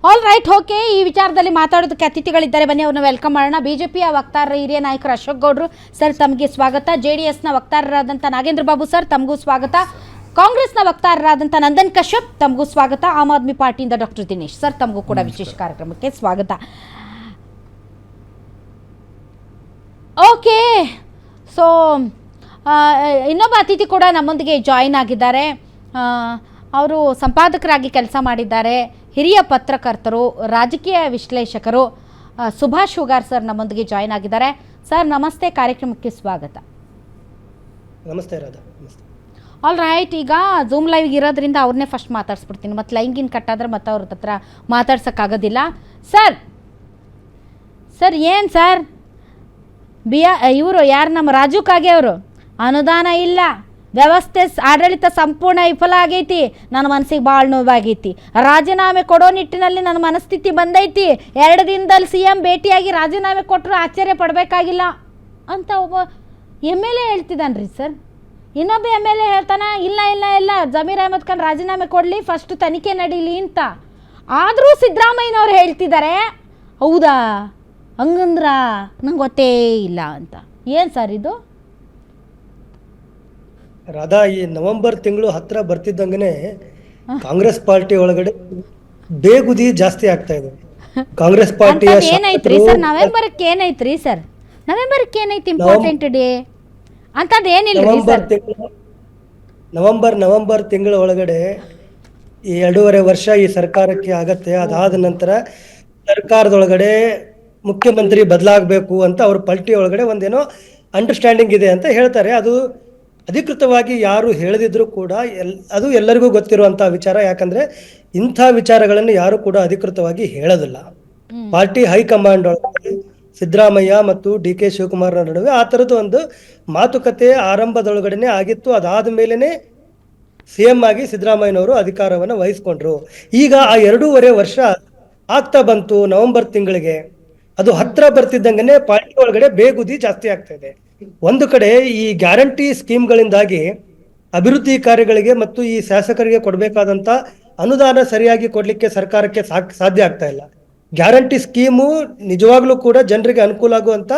All right, okay. ಈ ವಿಚಾರದಲ್ಲಿ ಮಾತಾಡೋದಕ್ಕೆ ಅತಿಥಿಗಳಿದ್ದಾರೆ, ಬನ್ನಿ ಅವ್ರನ್ನ ವೆಲ್ಕಮ್ ಮಾಡೋಣ. ಬಿಜೆಪಿಯ ವಕ್ತಾರರ ಹಿರಿಯ ನಾಯಕರು ಅಶೋಕ್ ಗೌಡ್ರು ಸರ್, ತಮಗೆ ಸ್ವಾಗತ. JDSನ ವಕ್ತಾರರಾದಂಥ ನಾಗೇಂದ್ರ ಬಾಬು ಸರ್, ತಮಗೂ ಸ್ವಾಗತ. ಕಾಂಗ್ರೆಸ್ನ ವಕ್ತಾರರಾದಂಥ ನಂದನ್ ಕಶ್ಯಪ್, ತಮಗೂ ಸ್ವಾಗತ. ಆಮ್ ಆದ್ಮಿ ಪಾರ್ಟಿಯಿಂದ ಡಾಕ್ಟರ್ ದಿನೇಶ್ ಸರ್, ತಮಗೂ ಕೂಡ ವಿಶೇಷ ಕಾರ್ಯಕ್ರಮಕ್ಕೆ ಸ್ವಾಗತ. ಓಕೆ, ಸೊ ಇನ್ನೊಬ್ಬ ಅತಿಥಿ ಕೂಡ ನಮ್ಮೊಂದಿಗೆ ಜಾಯಿನ್ ಆಗಿದ್ದಾರೆ. ಅವರು ಸಂಪಾದಕರಾಗಿ ಕೆಲಸ ಮಾಡಿದ್ದಾರೆ, ಹಿರಿಯ ಪತ್ರಕರ್ತರು, ರಾಜಕೀಯ ವಿಶ್ಲೇಷಕರು. ಸುಭಾಷ್ ಹುಗಾರ್ ಸರ್ ನಮ್ಮೊಂದಿಗೆ ಜಾಯಿನ್ ಆಗಿದ್ದಾರೆ. ಸರ್ ನಮಸ್ತೆ, ಕಾರ್ಯಕ್ರಮಕ್ಕೆ ಸ್ವಾಗತ. ನಮಸ್ತೆ ರಾಧಾ. ನಮಸ್ತೆ. ಆಲ್ ರೈಟ್, ಈಗ ಝೂಮ್ ಲೈವ್ ಇರೋದ್ರಿಂದ ಅವ್ರನ್ನೇ ಫಸ್ಟ್ ಮಾತಾಡ್ಸ್ಬಿಡ್ತೀನಿ, ಮತ್ತು ಲೈನ್ಗಿನ್ ಕಟ್ಟಾದ್ರೆ ಮತ್ತು ಅವ್ರ ಹತ್ರ ಮಾತಾಡ್ಸೋಕ್ಕಾಗೋದಿಲ್ಲ. ಸರ್ ಏನು ಸರ್, ಇವರು ಯಾರು, ನಮ್ಮ ರಾಜು ಕಾಗೆ ಅವರು, ಅನುದಾನ ಇಲ್ಲ, ವ್ಯವಸ್ಥೆ ಆಡಳಿತ ಸಂಪೂರ್ಣ ವಿಫಲ ಆಗೈತಿ, ನನ್ನ ಮನಸ್ಸಿಗೆ ಭಾಳ ನೋವಾಗೈತಿ, ರಾಜೀನಾಮೆ ಕೊಡೋ ನಿಟ್ಟಿನಲ್ಲಿ ನನ್ನ ಮನಸ್ಥಿತಿ ಬಂದೈತಿ, 2 ದಿನದಲ್ಲಿ CM ಭೇಟಿಯಾಗಿ ರಾಜೀನಾಮೆ ಕೊಟ್ಟರು ಆಶ್ಚರ್ಯ ಪಡಬೇಕಾಗಿಲ್ಲ ಅಂತ ಒಬ್ಬ MLA ಹೇಳ್ತಿದ್ದಾನ್ರಿ ಸರ್. ಇನ್ನೊಬ್ಬ MLA ಹೇಳ್ತಾನೆ, ಇಲ್ಲ ಇಲ್ಲ ಇಲ್ಲ ಜಮೀರ್ ಅಹಮದ್ ಖಾನ್ ರಾಜೀನಾಮೆ ಕೊಡಲಿ, ಫಸ್ಟ್ ತನಿಖೆ ನಡೀಲಿ ಅಂತ. ಆದರೂ ಸಿದ್ದರಾಮಯ್ಯನವ್ರು ಹೇಳ್ತಿದ್ದಾರೆ ಹೌದಾ ಹಂಗಂದ್ರ ನಂಗೆ ಗೊತ್ತೇ ಇಲ್ಲ ಅಂತ. ಏನು ಸರ್ ಇದು? ರಾಧಾ, ಈ ನವೆಂಬರ್ ತಿಂಗಳು ಹತ್ರ ಬರ್ತಿದ್ದಂಗೆ ಕಾಂಗ್ರೆಸ್ ಪಾರ್ಟಿ ಒಳಗಡೆ ಬೇಗುದಿ ಜಾಸ್ತಿ ಆಗ್ತಾ ಇದೆ. ಕಾಂಗ್ರೆಸ್ ಪಾರ್ಟಿಯ ಏನೈತ್ರಿ ಸರ್ ನವೆಂಬರ್ಕ್ಕೆ? ಏನೈತ್ರಿ ಸರ್ ನವೆಂಬರ್ಕ್ಕೆ? ಏನೈತಿ ಇಂಪಾರ್ಟೆಂಟ್ ಡೇ ಅಂತದ್ದು? ಏನಿಲ್ಲ ನವೆಂಬರ್ ತಿಂಗಳ ಒಳಗಡೆ ಈ 2.5 ವರ್ಷ ಈ ಸರ್ಕಾರಕ್ಕೆ ಆಗತ್ತೆ. ಅದಾದ ನಂತರ ಸರ್ಕಾರದೊಳಗಡೆ ಮುಖ್ಯಮಂತ್ರಿ ಬದಲಾಗಬೇಕು ಅಂತ ಅವ್ರ ಪಾರ್ಟಿ ಒಳಗಡೆ ಒಂದೇನೋ ಅಂಡರ್ಸ್ಟ್ಯಾಂಡಿಂಗ್ ಇದೆ ಅಂತ ಹೇಳ್ತಾರೆ. ಅದು ಅಧಿಕೃತವಾಗಿ ಯಾರು ಹೇಳದಿದ್ರು ಕೂಡ ಅದು ಎಲ್ಲರಿಗೂ ಗೊತ್ತಿರುವಂಥ ವಿಚಾರ. ಯಾಕಂದ್ರೆ ಇಂಥ ವಿಚಾರಗಳನ್ನು ಯಾರು ಕೂಡ ಅಧಿಕೃತವಾಗಿ ಹೇಳೋದಿಲ್ಲ. ಪಾರ್ಟಿ ಹೈಕಮಾಂಡ್ ಒಳಗೆ ಸಿದ್ದರಾಮಯ್ಯ ಮತ್ತು DK ಶಿವಕುಮಾರ್ ನಡುವೆ ಆ ಥರದ್ದು ಒಂದು ಮಾತುಕತೆ ಆರಂಭದೊಳಗಡೆ ಆಗಿತ್ತು. ಅದಾದ ಮೇಲೆನೆ CM ಆಗಿ ಸಿದ್ದರಾಮಯ್ಯನವರು ಅಧಿಕಾರವನ್ನು ವಹಿಸ್ಕೊಂಡ್ರು. ಈಗ ಆ 2.5 ವರ್ಷ ಆಗ್ತಾ ಬಂತು. ನವೆಂಬರ್ ತಿಂಗಳಿಗೆ ಅದು ಹತ್ರ ಬರ್ತಿದ್ದಂಗೆ ಪಾರ್ಟಿ ಒಳಗಡೆ ಬೇಗುದಿ ಜಾಸ್ತಿ ಆಗ್ತಾ ಇದೆ. ಒಂದು ಕಡೆ ಈ ಗ್ಯಾರಂಟಿ ಸ್ಕೀಮ್ಗಳಿಂದಾಗಿ ಅಭಿವೃದ್ಧಿ ಕಾರ್ಯಗಳಿಗೆ ಮತ್ತು ಈ ಶಾಸಕರಿಗೆ ಕೊಡಬೇಕಾದಂತ ಅನುದಾನ ಸರಿಯಾಗಿ ಕೊಡ್ಲಿಕ್ಕೆ ಸರ್ಕಾರಕ್ಕೆ ಸಾಧ್ಯ ಆಗ್ತಾ ಇಲ್ಲ. ಗ್ಯಾರಂಟಿ ಸ್ಕೀಮು ನಿಜವಾಗ್ಲೂ ಕೂಡ ಜನರಿಗೆ ಅನುಕೂಲ ಆಗುವಂತ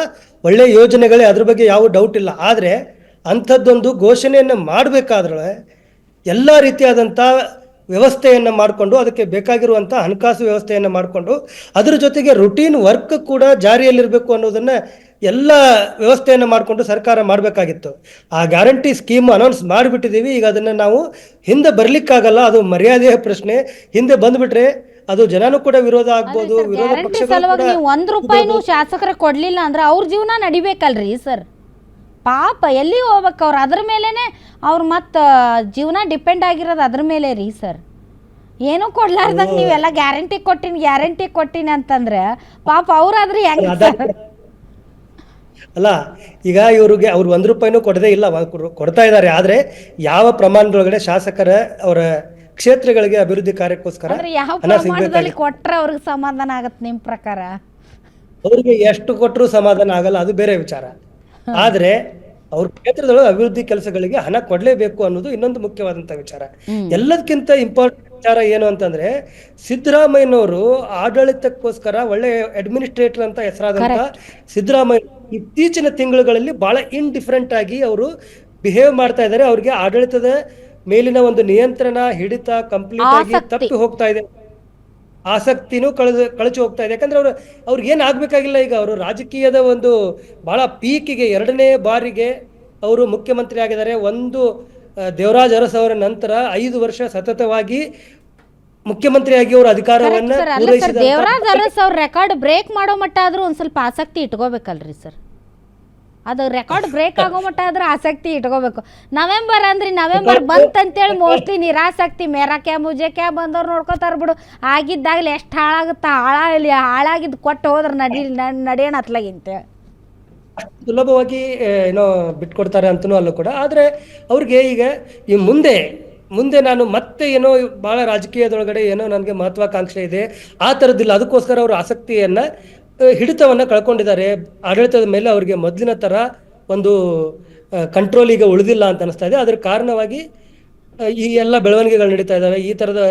ಒಳ್ಳೆ ಯೋಜನೆಗಳೇ, ಅದ್ರ ಬಗ್ಗೆ ಯಾವ ಡೌಟ್ ಇಲ್ಲ. ಆದ್ರೆ ಅಂಥದ್ದೊಂದು ಘೋಷಣೆಯನ್ನು ಮಾಡಬೇಕಾದ್ರೆ ಎಲ್ಲ ರೀತಿಯಾದಂಥ ವ್ಯವಸ್ಥೆಯನ್ನು ಮಾಡಿಕೊಂಡು, ಅದಕ್ಕೆ ಬೇಕಾಗಿರುವಂಥ ಹಣಕಾಸು ವ್ಯವಸ್ಥೆಯನ್ನು ಮಾಡಿಕೊಂಡು, ಅದ್ರ ಜೊತೆಗೆ ರುಟೀನ್ ವರ್ಕ್ ಕೂಡ ಜಾರಿಯಲ್ಲಿರಬೇಕು ಅನ್ನೋದನ್ನ ಎಲ್ಲ ವ್ಯವಸ್ಥೆಯನ್ನು ಮಾಡಿಕೊಂಡು ಸರ್ಕಾರ ಮಾಡಬೇಕಾಗಿತ್ತು. ಆ ಗ್ಯಾರಂಟಿ ಸ್ಕೀಮ್ ಅನೌನ್ಸ್ ಮಾಡಿಬಿಟ್ಟಿದ್ದೀವಿ. ಈಗ ಅದನ್ನು ನಾವು ಹಿಂದೆ ಬರ್ಲಿಕ್ಕಾಗಲ್ಲ. ಅದು ಮರ್ಯಾದೆಯ ಪ್ರಶ್ನೆ. ಹಿಂದೆ ಬಂದ್ಬಿಟ್ರೆ ಅದು ಜನನೂ ಕೂಡ ವಿರೋಧ ಆಗ್ಬೋದು. ವಿರೋಧ ಪಕ್ಷಗಳು ₹1 ಶಾಸಕರ ಕೊಡ್ಲಿಲ್ಲ ಅಂದ್ರೆ ಅವ್ರ ಜೀವನ ನಡಿಬೇಕಲ್ರಿ ಸರ್. ಪಾಪ ಎಲ್ಲಿ ಹೋಗ್ಬೇಕು ಅವ್ರು, ಅದ್ರ ಮೇಲೇನೆ ಅವ್ರು ಮತ್ತು ಜೀವನ ಡಿಪೆಂಡ್ ಆಗಿರೋದು ಅದ್ರ ಮೇಲೆ ರೀ ಸರ್. ಏನೂ ಕೊಡ್ಲಾರ್ದಂಗೆ ನೀವೆಲ್ಲ ಗ್ಯಾರಂಟಿ ಕೊಟ್ಟಿನಿ ಅಂತಂದ್ರೆ ಪಾಪ ಅವ್ರಾದ್ರೆ ಹೆಂಗೆ? ಅಲ್ಲ, ಈಗ ಇವ್ರಿಗೆ ಅವ್ರು ₹1 ಕೊಡದೇ ಇಲ್ಲ, ಕೊಡ್ತಾ ಇದ್ದಾರೆ. ಆದ್ರೆ ಯಾವ ಪ್ರಮಾಣದೊಳಗಡೆ ಶಾಸಕರ ಅವರ ಕ್ಷೇತ್ರಗಳಿಗೆ ಅಭಿವೃದ್ಧಿ ಕಾರ್ಯಕ್ಕೋಸ್ಕರ ಯಾವ ಪ್ರಮಾಣದಲ್ಲಿ ಕೊಟ್ರೆ ಅವ್ರಿಗೆ ಸಮಾಧಾನ ಆಗತ್ತೆ ನಿಮ್ಮ ಪ್ರಕಾರ? ಅವ್ರಿಗೆ ಎಷ್ಟು ಕೊಟ್ಟರು ಸಮಾಧಾನ ಆಗಲ್ಲ, ಅದು ಬೇರೆ ವಿಚಾರ. ಆದ್ರೆ ಅವ್ರ ಕ್ಷೇತ್ರದೊಳಗೆ ಅಭಿವೃದ್ಧಿ ಕೆಲಸಗಳಿಗೆ ಹಣ ಕೊಡ್ಲೇಬೇಕು ಅನ್ನೋದು ಇನ್ನೊಂದು ಮುಖ್ಯವಾದಂತ ವಿಚಾರ. ಎಲ್ಲದಕ್ಕಿಂತ ಇಂಪಾರ್ಟೆಂಟ್ ವಿಚಾರ ಏನು ಅಂತಂದ್ರೆ, ಸಿದ್ದರಾಮಯ್ಯನವರು ಆಡಳಿತಕ್ಕೋಸ್ಕರ ಒಳ್ಳೆ ಅಡ್ಮಿನಿಸ್ಟ್ರೇಟರ್ ಅಂತ ಹೆಸರಾದಂತ ಸಿದ್ದರಾಮಯ್ಯ ಇತ್ತೀಚಿನ ತಿಂಗಳುಗಳಲ್ಲಿ ಬಹಳ ಇಂಡಿಫರೆಂಟ್ ಆಗಿ ಅವರು ಬಿಹೇವ್ ಮಾಡ್ತಾ ಇದ್ದಾರೆ. ಅವ್ರಿಗೆ ಆಡಳಿತದ ಮೇಲಿನ ಒಂದು ನಿಯಂತ್ರಣ, ಹಿಡಿತ ಕಂಪ್ಲೀಟ್ ಆಗಿ ತಪ್ಪಿ ಹೋಗ್ತಾ ಇದೆ. ಆಸಕ್ತಿನೂ ಕಳಚಿ ಹೋಗ್ತಾ ಇದೆ. ಯಾಕಂದ್ರೆ ಅವ್ರಿಗೆ ಏನ್ ಆಗ್ಬೇಕಾಗಿಲ್ಲ. ಈಗ ಅವರು ರಾಜಕೀಯದ ಒಂದು ಬಹಳ ಪೀಕಿಗೆ 2ನೇ ಬಾರಿಗೆ ಅವರು ಮುಖ್ಯಮಂತ್ರಿ ಆಗಿದ್ದಾರೆ. ಒಂದು ದೇವರಾಜ್ ಅರಸ್ ಅವರ ನಂತರ 5 ವರ್ಷ ಸತತವಾಗಿ ಮುಖ್ಯಮಂತ್ರಿಯಾಗಿ ಅವರು ಅಧಿಕಾರವನ್ನ ದೇವರಾಜ್ ಅರಸ್ ಅವ್ರ ರೆಕಾರ್ಡ್ ಬ್ರೇಕ್ ಮಾಡೋ ಮಟ್ಟ ಆದ್ರೂ ಒಂದ್ ಸ್ವಲ್ಪ ಆಸಕ್ತಿ ಇಟ್ಕೋಬೇಕಲ್ರಿ ಸರ್. ಅದು ರೆಕಾರ್ಡ್ ಬ್ರೇಕ್ ಆಗೋ ಮಟ್ಟ ಆದ್ರೆ ಆಸಕ್ತಿ ಇಟ್ಕೋಬೇಕು. ನವೆಂಬರ್ ಬಂತಂತೇಳಿ ಮೋಸ್ಟ್ಲಿ ನಿರಾಸಕ್ತಿ, ಮೇರಾ ಕ್ಯಾ ಮುಜೆ ಕ್ಯಾ ಬಂದವ್ರು ನೋಡ್ಕೋತಾರ ಬಿಡು. ಆಗಿದ್ದಾಗಲಿ ಎಷ್ಟು ಹಾಳಾಗುತ್ತಾ, ಹಾಳಾಗಿದ್ದು ಕೊಟ್ಟು ಹೋದ್ರೆ ನಡೆಯೋಣ ಅತ್ಲಾಗಿಂತೆ ಸುಲಭವಾಗಿ ಏನೋ ಬಿಟ್ಕೊಡ್ತಾರೆ ಅಂತನೂ ಅಲ್ಲೂ ಕೂಡ. ಆದ್ರೆ ಅವ್ರಿಗೆ ಈಗ ಈ ಮುಂದೆ ನಾನು ಮತ್ತೆ ಏನೋ ಬಹಳ ರಾಜಕೀಯದೊಳಗಡೆ ಏನೋ ನನಗೆ ಮಹತ್ವಾಕಾಂಕ್ಷೆ ಇದೆ ಆ ಥರದ್ದಿಲ್ಲ. ಅದಕ್ಕೋಸ್ಕರ ಅವರು ಆಸಕ್ತಿಯನ್ನ, ಹಿಡಿತವನ್ನ ಕಳ್ಕೊಂಡಿದ್ದಾರೆ. ಆಡಳಿತದ ಮೇಲೆ ಅವ್ರಿಗೆ ಮೊದಲಿನ ತರ ಒಂದು ಕಂಟ್ರೋಲ್ ಈಗ ಉಳಿದಿಲ್ಲ ಅಂತ ಅನಿಸ್ತಾ ಇದೆ. ಅದರ ಕಾರಣವಾಗಿ ಈ ಎಲ್ಲ ಬೆಳವಣಿಗೆಗಳು ನಡೀತಾ ಇದ್ದಾವೆ. ಈ ತರದ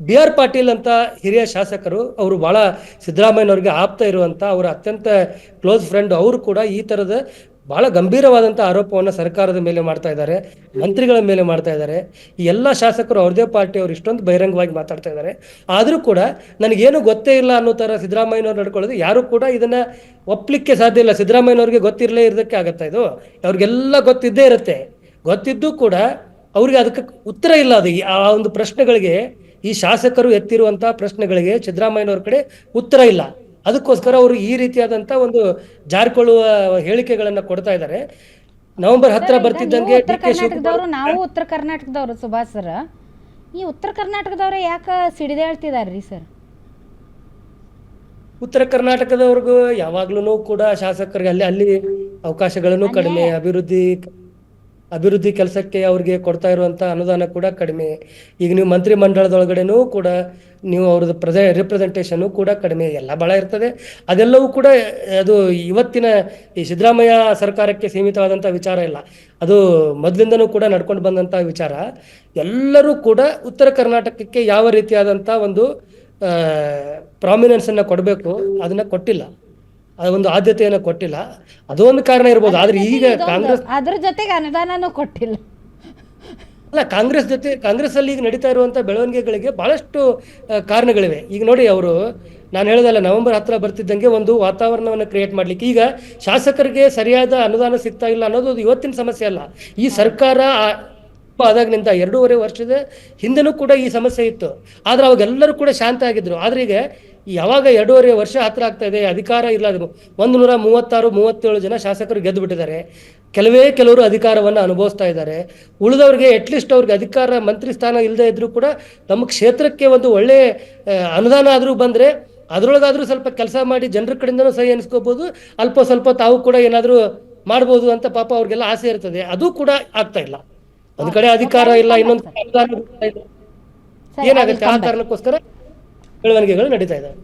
ಬಿ ಆರ್ ಪಾಟೀಲ್ ಅಂತ ಹಿರಿಯ ಶಾಸಕರು, ಅವರು ಬಹಳ ಸಿದ್ದರಾಮಯ್ಯನವ್ರಿಗೆ ಆಪ್ತ ಇರುವಂತ, ಅವರ ಅತ್ಯಂತ ಕ್ಲೋಸ್ ಫ್ರೆಂಡ್, ಅವರು ಕೂಡ ಈ ತರದ ಬಹಳ ಗಂಭೀರವಾದಂಥ ಆರೋಪವನ್ನು ಸರ್ಕಾರದ ಮೇಲೆ ಮಾಡ್ತಾ ಇದ್ದಾರೆ, ಮಂತ್ರಿಗಳ ಮೇಲೆ ಮಾಡ್ತಾ ಇದ್ದಾರೆ. ಈ ಎಲ್ಲ ಶಾಸಕರು ಅವ್ರದೇ ಪಾರ್ಟಿಯವರು ಇಷ್ಟೊಂದು ಬಹಿರಂಗವಾಗಿ ಮಾತಾಡ್ತಾ ಇದ್ದಾರೆ. ಆದರೂ ಕೂಡ ನನಗೇನು ಗೊತ್ತೇ ಇಲ್ಲ ಅನ್ನೋ ಥರ ಸಿದ್ದರಾಮಯ್ಯನವ್ರು ನಡ್ಕೊಳ್ಳೋದು ಯಾರು ಕೂಡ ಇದನ್ನ ಒಪ್ಪಲಿಕ್ಕೆ ಸಾಧ್ಯ ಇಲ್ಲ. ಸಿದ್ದರಾಮಯ್ಯನವ್ರಿಗೆ ಗೊತ್ತಿರಲೇ ಇರೋದಕ್ಕೆ ಆಗತ್ತಾ ಇದು? ಅವ್ರಿಗೆಲ್ಲ ಗೊತ್ತಿದ್ದೇ ಇರುತ್ತೆ. ಗೊತ್ತಿದ್ದು ಕೂಡ ಅವ್ರಿಗೆ ಅದಕ್ಕೆ ಉತ್ತರ ಇಲ್ಲ. ಅದು ಆ ಒಂದು ಪ್ರಶ್ನೆಗಳಿಗೆ, ಈ ಶಾಸಕರು ಎತ್ತಿರುವಂತಹ ಪ್ರಶ್ನೆಗಳಿಗೆ ಸಿದ್ದರಾಮಯ್ಯನವ್ರ ಕಡೆ ಉತ್ತರ ಇಲ್ಲ. ಅದಕ್ಕೋಸ್ಕರ ಅವರು ಈ ರೀತಿಯಾದಂಥ ಒಂದು ಜಾರಿಕೊಳ್ಳುವ ಹೇಳಿಕೆಗಳನ್ನ ಕೊಡ್ತಾ ಇದ್ದಾರೆ. ನವೆಂಬರ್ 10 ಬರ್ತಿದ್ದಂಗೆ ಉತ್ತರ ಕರ್ನಾಟಕದವರು, ನಾವು ಉತ್ತರ ಕರ್ನಾಟಕದವರು ಸುಭಾಷ್ ಸರ್, ಈ ಉತ್ತರ ಕರ್ನಾಟಕದವ್ರು ಯಾಕೆ ಸಿಡಿದೇಳ್ತಿದಾರ್ರಿ ಸರ್? ಉತ್ತರ ಕರ್ನಾಟಕದವ್ರಿಗೂ ಯಾವಾಗ್ಲೂ ಕೂಡ ಶಾಸಕರಿಗೆ ಅಲ್ಲಿ ಅವಕಾಶಗಳನ್ನು ಕಡಿಮೆ, ಅಭಿವೃದ್ಧಿ ಕೆಲಸಕ್ಕೆ ಅವ್ರಿಗೆ ಕೊಡ್ತಾ ಇರುವಂತ ಅನುದಾನ ಕೂಡ ಕಡಿಮೆ. ಈಗ ನೀವು ಮಂತ್ರಿ ಮಂಡಳದೊಳಗಡೆನೂ ಕೂಡ ನೀವು ಅವ್ರದ್ದು ರಿಪ್ರೆಸೆಂಟೇಷನ್ ಕೂಡ ಕಡಿಮೆ, ಎಲ್ಲ ಬಹಳ ಇರ್ತದೆ. ಅದೆಲ್ಲವೂ ಕೂಡ ಅದು ಇವತ್ತಿನ ಈ ಸಿದ್ದರಾಮಯ್ಯ ಸರ್ಕಾರಕ್ಕೆ ಸೀಮಿತವಾದಂಥ ವಿಚಾರ ಇಲ್ಲ, ಅದು ಮೊದಲಿಂದನೂ ಕೂಡ ನಡ್ಕೊಂಡು ಬಂದಂಥ ವಿಚಾರ. ಎಲ್ಲರೂ ಕೂಡ ಉತ್ತರ ಕರ್ನಾಟಕಕ್ಕೆ ಯಾವ ರೀತಿಯಾದಂಥ ಒಂದು ಪ್ರಾಮಿನೆನ್ಸನ್ನು ಕೊಡಬೇಕು ಅದನ್ನ ಕೊಟ್ಟಿಲ್ಲ, ಅದೊಂದು ಆದ್ಯತೆಯನ್ನು ಕೊಟ್ಟಿಲ್ಲ. ಅದೊಂದು ಕಾರಣ ಇರ್ಬೋದು. ಆದ್ರೆ ಈಗ ಅದ್ರ ಜೊತೆಗೆ ಅನುದಾನನೂ ಕೊಟ್ಟಿಲ್ಲ. ಅಲ್ಲ, ಕಾಂಗ್ರೆಸ್ ಅಲ್ಲಿ ಈಗ ನಡೀತಾ ಇರುವಂತ ಬೆಳವಣಿಗೆಗಳಿಗೆ ಬಹಳಷ್ಟು ಕಾರಣಗಳಿವೆ. ಈಗ ನೋಡಿ, ಅವರು ನಾನು ಹೇಳೋದಲ್ಲ, ನವೆಂಬರ್ 10 ಬರ್ತಿದ್ದಂಗೆ ಒಂದು ವಾತಾವರಣವನ್ನು ಕ್ರಿಯೇಟ್ ಮಾಡ್ಲಿಕ್ಕೆ, ಈಗ ಶಾಸಕರಿಗೆ ಸರಿಯಾದ ಅನುದಾನ ಸಿಗ್ತಾ ಇಲ್ಲ ಅನ್ನೋದು ಇವತ್ತಿನ ಸಮಸ್ಯೆ ಅಲ್ಲ. ಈ ಸರ್ಕಾರ ಆದಾಗಿನಿಂದ 2.5 ವರ್ಷದ ಹಿಂದೆನೂ ಕೂಡ ಈ ಸಮಸ್ಯೆ ಇತ್ತು. ಆದ್ರೆ ಅವಾಗೆಲ್ಲರೂ ಕೂಡ ಶಾಂತ ಆಗಿದ್ರು. ಆದ್ರೆ ಈಗ ಯಾವಾಗ 2.5 ವರ್ಷ ಹತ್ರ ಆಗ್ತಾ ಇದೆ, ಅಧಿಕಾರ ಇಲ್ಲ, 136-37 ಜನ ಶಾಸಕರು ಗೆದ್ದು ಬಿಟ್ಟಿದ್ದಾರೆ. ಕೆಲವರು ಅಧಿಕಾರವನ್ನು ಅನುಭವಿಸ್ತಾ ಇದ್ದಾರೆ. ಉಳಿದವ್ರಿಗೆ ಅಟ್ಲೀಸ್ಟ್ ಅವ್ರಿಗೆ ಅಧಿಕಾರ, ಮಂತ್ರಿ ಸ್ಥಾನ ಇಲ್ಲದೆ ಇದ್ರೂ ಕೂಡ ನಮ್ಮ ಕ್ಷೇತ್ರಕ್ಕೆ ಒಂದು ಒಳ್ಳೆ ಅನುದಾನ ಆದರೂ ಬಂದರೆ ಅದರೊಳಗಾದ್ರೂ ಸ್ವಲ್ಪ ಕೆಲಸ ಮಾಡಿ ಜನರ ಕಡೆಯಿಂದನೂ ಸಹಿ ಎನಿಸ್ಕೋಬಹುದು, ಅಲ್ಪ ಸ್ವಲ್ಪ ತಾವು ಕೂಡ ಏನಾದರೂ ಮಾಡ್ಬೋದು ಅಂತ ಪಾಪ ಅವ್ರಿಗೆಲ್ಲ ಆಸೆ ಇರ್ತದೆ. ಅದು ಕೂಡ ಆಗ್ತಾ ಇಲ್ಲ. ಒಂದ್ ಕಡೆ ಅಧಿಕಾರ ಇಲ್ಲ, ಇನ್ನೊಂದು ಅನುದಾನ ಏನಾಗುತ್ತೆ. ಆ ಕಾರಣಕ್ಕೋಸ್ಕರ ಬೆಳವಣಿಗೆಗಳು ನಡೀತಾ ಇದ್ದಾವೆ.